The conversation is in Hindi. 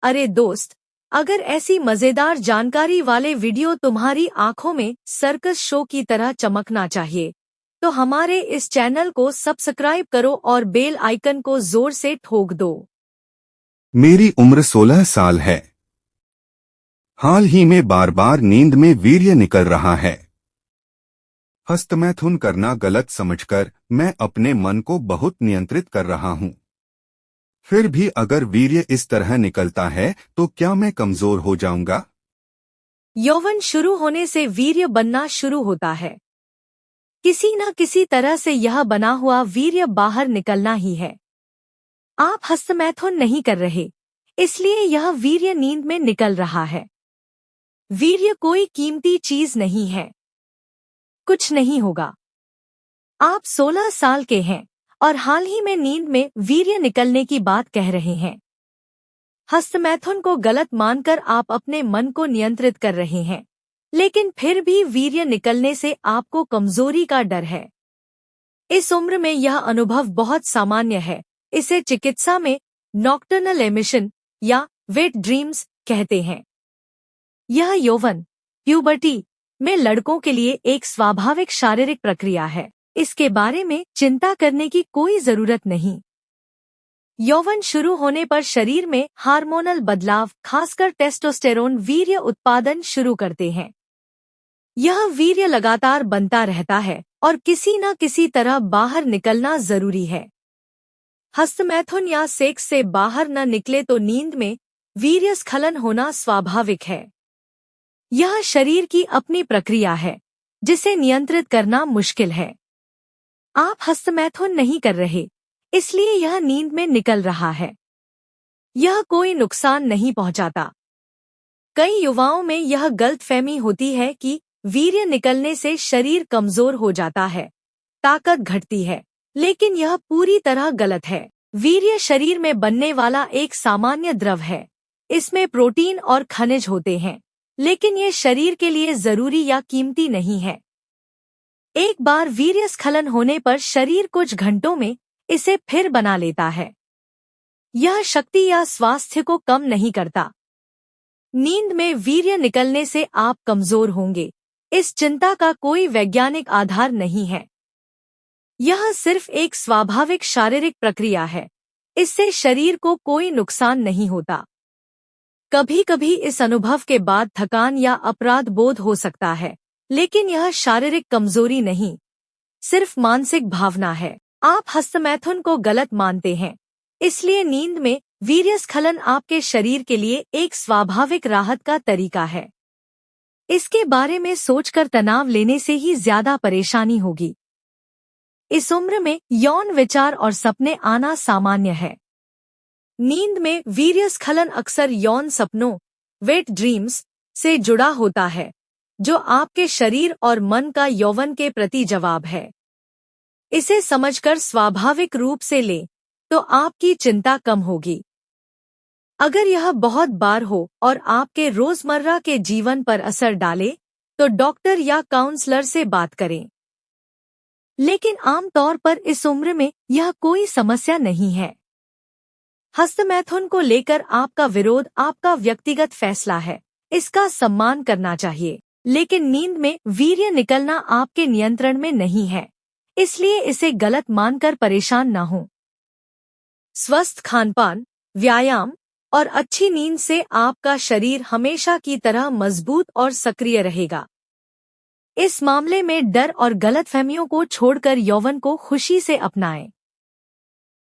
अरे दोस्त, अगर ऐसी मजेदार जानकारी वाले वीडियो तुम्हारी आंखों में सर्कस शो की तरह चमकना चाहिए तो हमारे इस चैनल को सब्सक्राइब करो और बेल आइकन को जोर से ठोक दो। मेरी उम्र 16 साल है। हाल ही में बार बार नींद में वीर्य निकल रहा है। हस्तमैथुन करना गलत समझकर मैं अपने मन को बहुत नियंत्रित कर रहा हूँ। फिर भी अगर वीर्य इस तरह निकलता है तो क्या मैं कमजोर हो जाऊंगा? यौवन शुरू होने से वीर्य बनना शुरू होता है। किसी न किसी तरह से यह बना हुआ वीर्य बाहर निकलना ही है। आप हस्तमैथुन नहीं कर रहे, इसलिए यह वीर्य नींद में निकल रहा है। वीर्य कोई कीमती चीज नहीं है। कुछ नहीं होगा। आप 16 साल के हैं और हाल ही में नींद में वीर्य निकलने की बात कह रहे हैं। हस्तमैथुन को गलत मानकर आप अपने मन को नियंत्रित कर रहे हैं, लेकिन फिर भी वीर्य निकलने से आपको कमजोरी का डर है। इस उम्र में यह अनुभव बहुत सामान्य है। इसे चिकित्सा में नॉक्टर्नल एमिशन या वेट ड्रीम्स कहते हैं। यह यौवन प्यूबर्टी में लड़कों के लिए एक स्वाभाविक शारीरिक प्रक्रिया है। इसके बारे में चिंता करने की कोई जरूरत नहीं। यौवन शुरू होने पर शरीर में हार्मोनल बदलाव, खासकर टेस्टोस्टेरोन वीर्य उत्पादन शुरू करते हैं। यह वीर्य लगातार बनता रहता है और किसी न किसी तरह बाहर निकलना जरूरी है। हस्तमैथुन या सेक्स से बाहर न निकले तो नींद में वीर्य स्खलन होना स्वाभाविक है। यह शरीर की अपनी प्रक्रिया है जिसे नियंत्रित करना मुश्किल है। आप हस्तमैथुन नहीं कर रहे, इसलिए यह नींद में निकल रहा है। यह कोई नुकसान नहीं पहुंचाता। कई युवाओं में यह गलतफहमी होती है कि वीर्य निकलने से शरीर कमजोर हो जाता है, ताकत घटती है, लेकिन यह पूरी तरह गलत है। वीर्य शरीर में बनने वाला एक सामान्य द्रव है। इसमें प्रोटीन और खनिज होते हैं, लेकिन ये शरीर के लिए जरूरी या कीमती नहीं है। एक बार वीर्य स्खलन होने पर शरीर कुछ घंटों में इसे फिर बना लेता है। यह शक्ति या स्वास्थ्य को कम नहीं करता। नींद में वीर्य निकलने से आप कमजोर होंगे, इस चिंता का कोई वैज्ञानिक आधार नहीं है। यह सिर्फ एक स्वाभाविक शारीरिक प्रक्रिया है। इससे शरीर को कोई नुकसान नहीं होता। कभी कभी इस अनुभव के बाद थकान या अपराध बोध हो सकता है, लेकिन यह शारीरिक कमजोरी नहीं, सिर्फ मानसिक भावना है। आप हस्तमैथुन को गलत मानते हैं, इसलिए नींद में वीर्य स्खलन आपके शरीर के लिए एक स्वाभाविक राहत का तरीका है। इसके बारे में सोचकर तनाव लेने से ही ज्यादा परेशानी होगी। इस उम्र में यौन विचार और सपने आना सामान्य है। नींद में वीर्य स्खलन अक्सर यौन सपनों, वेट ड्रीम्स से जुड़ा होता है, जो आपके शरीर और मन का यौवन के प्रति जवाब है। इसे समझकर स्वाभाविक रूप से लें तो आपकी चिंता कम होगी। अगर यह बहुत बार हो और आपके रोजमर्रा के जीवन पर असर डाले तो डॉक्टर या काउंसलर से बात करें। लेकिन आमतौर पर इस उम्र में यह कोई समस्या नहीं है। हस्तमैथुन को लेकर आपका विरोध आपका व्यक्तिगत फैसला है, इसका सम्मान करना चाहिए, लेकिन नींद में वीर्य निकलना आपके नियंत्रण में नहीं है, इसलिए इसे गलत मानकर परेशान न हो। स्वस्थ खानपान, व्यायाम और अच्छी नींद से आपका शरीर हमेशा की तरह मजबूत और सक्रिय रहेगा। इस मामले में डर और गलतफहमियों को छोड़कर यौवन को खुशी से अपनाएं।